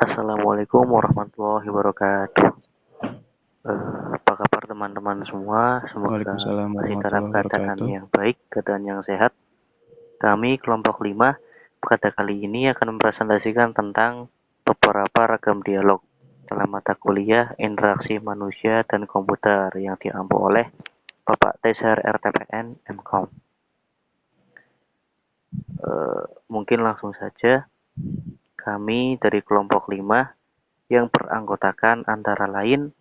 Assalamualaikum warahmatullahi wabarakatuh. Apa kabar teman-teman semua? Semoga Waalaikumsalam masih dalam warahmatullahi keadaan wabarakatuh. yang baik, keadaan yang sehat. Kami kelompok 5 pada kali ini akan mempresentasikan tentang beberapa ragam dialog dalam mata kuliah interaksi manusia dan komputer yang diampu oleh Bapak Tesar RTPN MKOM. Mungkin langsung saja, kami dari kelompok 5 yang beranggotakan antara lain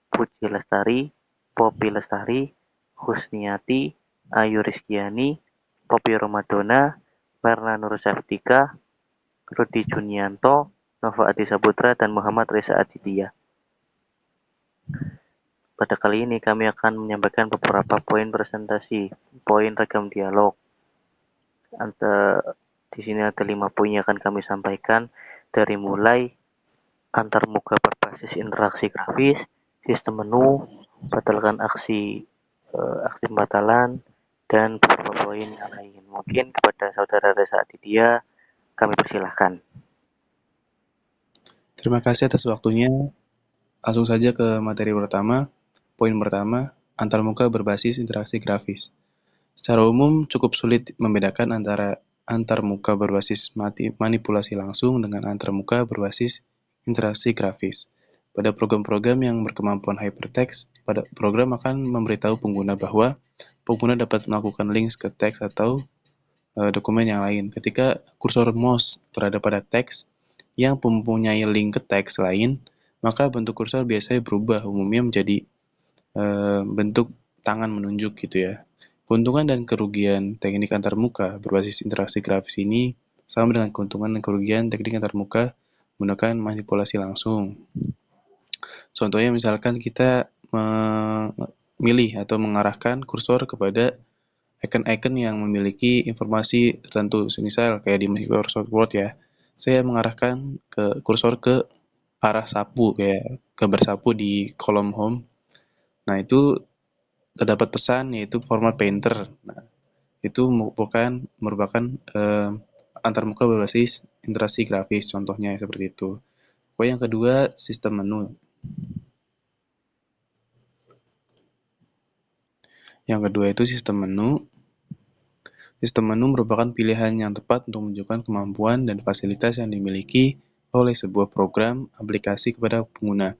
Puji Lestari, Poppy Lestari, Husniati, Ayu Rizkyani, Poppy Romadona, Merna Nursaftika, Rudi Junianto, Nova Adi Saputra, dan Muhammad Reza Aditya. Pada kali ini kami akan menyampaikan beberapa poin presentasi, poin ragam dialog. Di sini ada 5 poin yang akan kami sampaikan, dari mulai antarmuka berbasis interaksi grafis, sistem menu, batalkan aksi pembatalan, dan beberapa poin yang lain. Mungkin kepada saudara Reza Aditya kami persilahkan. Terima kasih atas waktunya. Langsung saja ke materi pertama. Poin pertama, antarmuka berbasis interaksi grafis. Secara umum, cukup sulit membedakan antara antarmuka berbasis manipulasi langsung dengan antarmuka berbasis interaksi grafis. Pada program-program yang berkemampuan hypertext, pada program akan memberitahu pengguna bahwa pengguna dapat melakukan links ke teks atau dokumen yang lain. Ketika kursor mouse berada pada teks yang mempunyai link ke teks lain, maka bentuk kursor biasanya berubah, umumnya menjadi bentuk tangan menunjuk gitu ya. Keuntungan dan kerugian teknik antarmuka berbasis interaksi grafis ini sama dengan keuntungan dan kerugian teknik antarmuka menggunakan manipulasi langsung. Contohnya misalkan kita memilih atau mengarahkan kursor kepada icon-icon yang memiliki informasi tertentu, misal kayak di Microsoft Word ya, saya mengarahkan ke kursor ke arah sapu, kayak gambar sapu di kolom home. Nah, itu terdapat pesan yaitu format painter. Nah, itu merupakan antarmuka berbasis interaksi grafis, contohnya seperti itu. Poin yang kedua, sistem menu. Yang kedua itu sistem menu. Sistem menu merupakan pilihan yang tepat untuk menunjukkan kemampuan dan fasilitas yang dimiliki oleh sebuah program aplikasi kepada pengguna.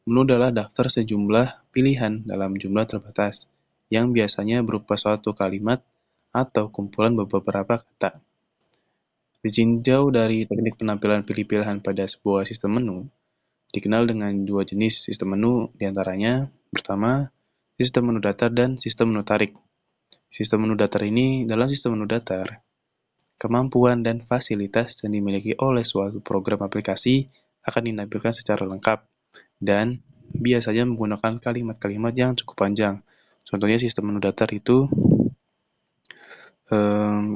Menu adalah daftar sejumlah pilihan dalam jumlah terbatas, yang biasanya berupa suatu kalimat atau kumpulan beberapa kata. Ditinjau dari teknik penampilan pilih-pilihan pada sebuah sistem menu, dikenal dengan dua jenis sistem menu, diantaranya, pertama, sistem menu datar dan sistem menu tarik. Sistem menu datar ini, dalam sistem menu datar, kemampuan dan fasilitas yang dimiliki oleh suatu program aplikasi akan dinampilkan secara lengkap dan biasanya menggunakan kalimat-kalimat yang cukup panjang. Contohnya sistem menu datar itu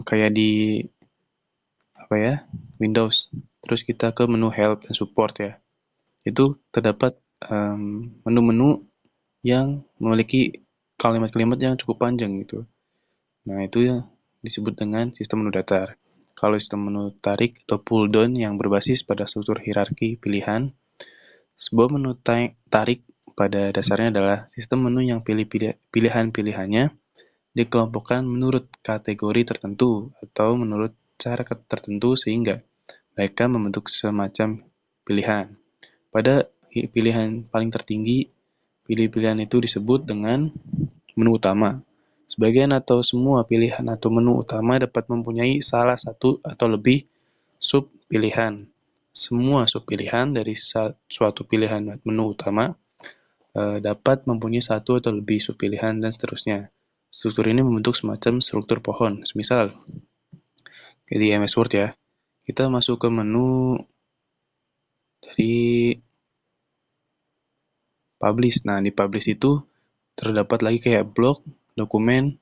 kayak di Windows. Terus kita ke menu help dan support ya. Itu terdapat menu-menu yang memiliki kalimat-kalimat yang cukup panjang gitu. Nah, itu ya disebut dengan sistem menu datar. Kalau sistem menu tarik atau pull down yang berbasis pada struktur hierarki pilihan, sebuah menu tarik pada dasarnya adalah sistem menu yang pilihan-pilihannya dikelompokkan menurut kategori tertentu atau menurut cara tertentu sehingga mereka membentuk semacam pilihan. Pada pilihan paling tertinggi, pilihan itu disebut dengan menu utama. Sebagian atau semua pilihan atau menu utama dapat mempunyai salah satu atau lebih sub-pilihan. Semua sub-pilihan dari suatu pilihan menu utama dapat mempunyai satu atau lebih sub-pilihan dan seterusnya. Struktur ini membentuk semacam struktur pohon. Misal, di MS Word ya, kita masuk ke menu dari Publish. Nah, di Publish itu terdapat lagi kayak blog, dokumen,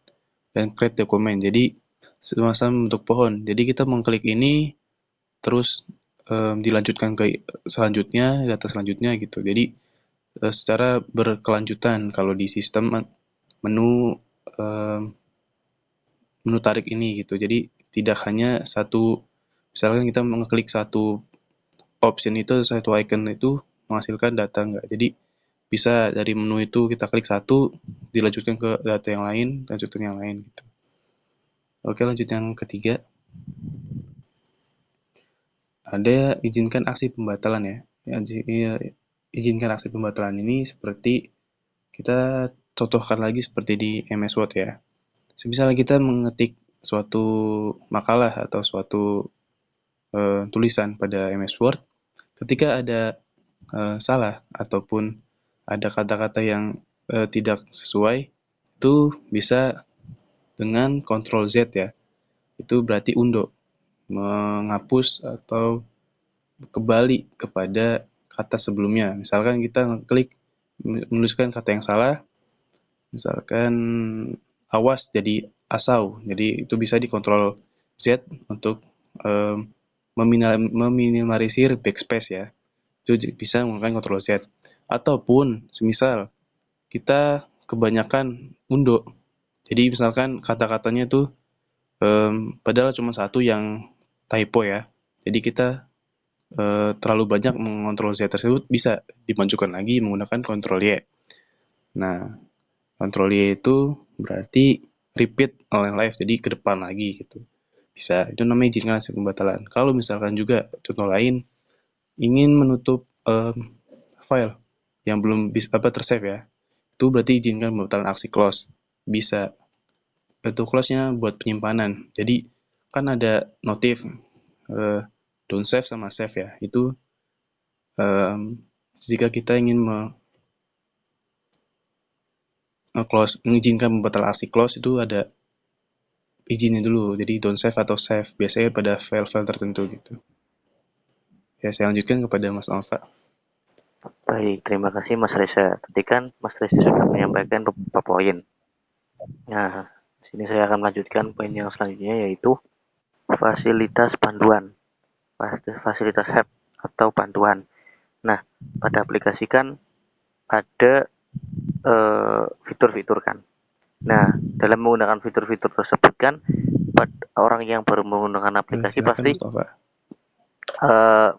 dan create dokumen. Jadi, semacam bentuk pohon. Jadi, kita mengklik ini, terus dilanjutkan ke selanjutnya, data selanjutnya gitu. Jadi, secara berkelanjutan kalau di sistem menu menu tarik ini gitu. Jadi, tidak hanya satu, misalkan kita mengklik satu option itu satu icon itu menghasilkan data enggak. Jadi bisa dari menu itu kita klik satu, dilanjutkan ke data yang lain, lanjutkan yang lain gitu. Oke, lanjut yang ketiga. Ada izinkan aksi pembatalan ya. Izinkan aksi pembatalan ini seperti kita contohkan lagi seperti di MS Word ya. Semisal kita mengetik suatu makalah atau suatu tulisan pada MS Word, ketika ada salah ataupun ada kata-kata yang tidak sesuai, itu bisa dengan Ctrl Z ya. Itu berarti undo, menghapus atau kembali kepada kata sebelumnya. Misalkan kita ngeklik menuliskan kata yang salah, misalkan awas jadi asau. Jadi itu bisa dikontrol Z untuk meminimalisir backspace ya. Itu bisa menggunakan Ctrl Z. Ataupun semisal kita kebanyakan undo. Jadi misalkan kata-katanya tuh padahal cuma satu yang typo ya. Jadi kita terlalu banyak mengontrol Z tersebut, bisa dimajukan lagi menggunakan Ctrl Y. Nah, Ctrl Y itu berarti repeat oleh live, jadi ke depan lagi gitu. Bisa, itu namanya izinkan hasil pembatalan. Kalau misalkan juga contoh lain, ingin menutup file yang belum bisa tersave ya, itu berarti izinkan pembatalan aksi close. Bisa. Itu close-nya buat penyimpanan. Jadi kan ada notif don't save sama save ya. Itu jika kita ingin close, mengizinkan pembatalan aksi close itu ada izinnya dulu. Jadi don't save atau save. Biasanya pada file-file tertentu gitu. Ya, saya lanjutkan kepada Mas Alfa. Baik, terima kasih Mas Reza. Tadi kan Mas Reza sudah menyampaikan beberapa poin. Nah, di sini saya akan melanjutkan poin yang selanjutnya, yaitu fasilitas panduan, fasilitas help atau bantuan. Nah, pada aplikasi kan ada fitur-fitur kan. Nah, dalam menggunakan fitur-fitur tersebut kan, orang yang baru menggunakan aplikasi Silakan pasti Mas Alfa.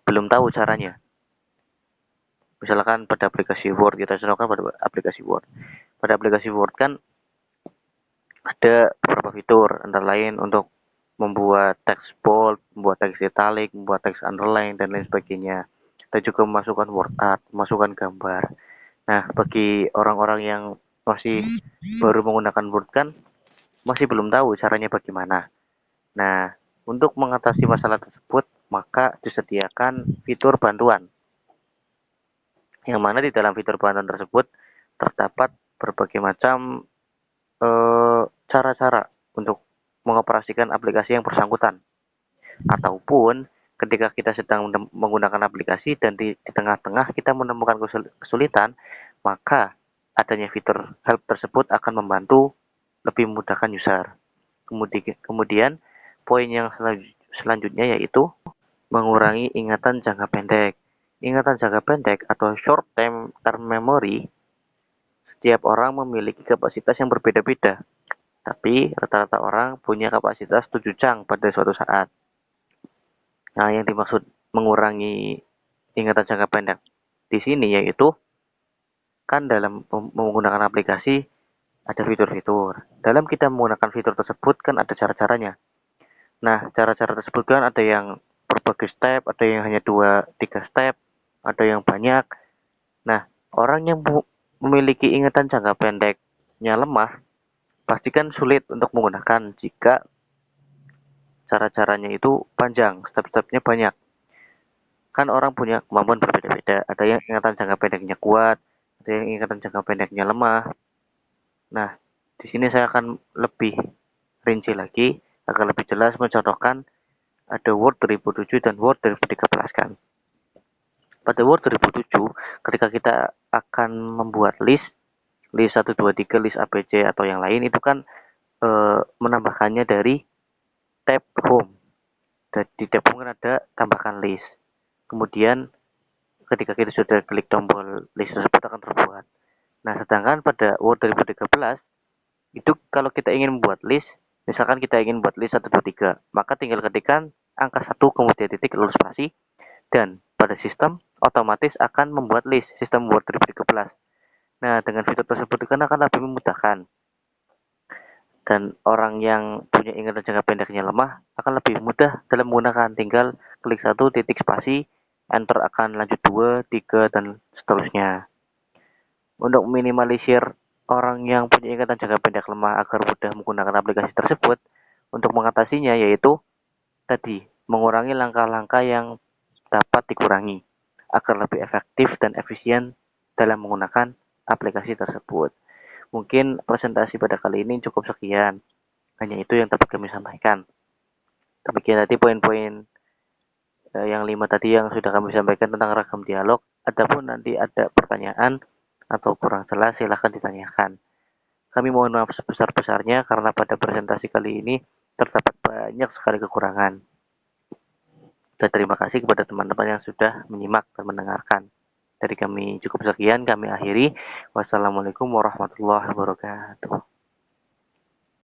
belum tahu caranya. Misalkan pada aplikasi Word, kita contohkan pada aplikasi Word. Pada aplikasi Word kan ada beberapa fitur, antara lain untuk membuat teks bold, membuat teks italic, membuat teks underline, dan lain sebagainya. Dan juga memasukkan word art, memasukkan gambar. Nah, bagi orang-orang yang masih baru menggunakan Word kan, masih belum tahu caranya bagaimana. Nah, untuk mengatasi masalah tersebut, maka disediakan fitur bantuan. Yang mana di dalam fitur bantuan tersebut terdapat berbagai macam cara-cara untuk mengoperasikan aplikasi yang bersangkutan. Ataupun ketika kita sedang menggunakan aplikasi dan di tengah-tengah kita menemukan kesulitan, maka adanya fitur help tersebut akan membantu lebih memudahkan user. Kemudian poin yang selanjutnya yaitu mengurangi ingatan jangka pendek. Ingatan jangka pendek atau short term memory, setiap orang memiliki kapasitas yang berbeda-beda. Tapi rata-rata orang punya kapasitas 7 chunk pada suatu saat. Nah, yang dimaksud mengurangi ingatan jangka pendek di sini yaitu kan dalam menggunakan aplikasi ada fitur-fitur. Dalam kita menggunakan fitur tersebut kan ada cara-caranya. Nah, cara-cara tersebut kan ada yang berbagai step, ada yang hanya 2-3 step, ada yang banyak. Nah, orang yang memiliki ingatan jangka pendeknya lemah, pastikan sulit untuk menggunakan jika cara-caranya itu panjang, step-stepnya banyak. Kan orang punya kemampuan berbeda-beda. Ada yang ingatan jangka pendeknya kuat, ada yang ingatan jangka pendeknya lemah. Nah, di sini saya akan lebih rinci lagi agar lebih jelas mencontohkan ada Word 2007 dan Word 2013 kan. Pada Word 2007, ketika kita akan membuat list 1, 2, 3, list ABC atau yang lain itu kan menambahkannya dari tab home. Dan di tab home kan ada tambahkan list. Kemudian ketika kita sudah klik tombol list tersebut akan terbuat. Nah, sedangkan pada Word 2013 itu kalau kita ingin membuat list, misalkan kita ingin buat list 1, 2, 3, maka tinggal ketikkan angka 1 kemudian titik lalu spasi, dan pada pada sistem, otomatis akan membuat list, sistem membuat repeat kelas. Nah, dengan fitur tersebut kan akan lebih memudahkan. Dan orang yang punya ingatan jangka pendeknya lemah akan lebih mudah dalam menggunakan. Tinggal klik satu titik spasi, enter akan lanjut 2, 3, dan seterusnya. Untuk minimalisir orang yang punya ingatan jangka pendek lemah agar mudah menggunakan aplikasi tersebut, untuk mengatasinya yaitu tadi, mengurangi langkah-langkah yang dapat dikurangi agar lebih efektif dan efisien dalam menggunakan aplikasi tersebut. Mungkin presentasi pada kali ini cukup sekian. Hanya itu yang dapat kami sampaikan. Demikian tadi poin-poin yang 5 tadi yang sudah kami sampaikan tentang ragam dialog. Adapun nanti ada pertanyaan atau kurang jelas, silahkan ditanyakan. Kami mohon maaf sebesar-besarnya karena pada presentasi kali ini terdapat banyak sekali kekurangan. Dan terima kasih kepada teman-teman yang sudah menyimak dan mendengarkan. Dari kami cukup sekian, kami akhiri. Wassalamualaikum warahmatullahi wabarakatuh.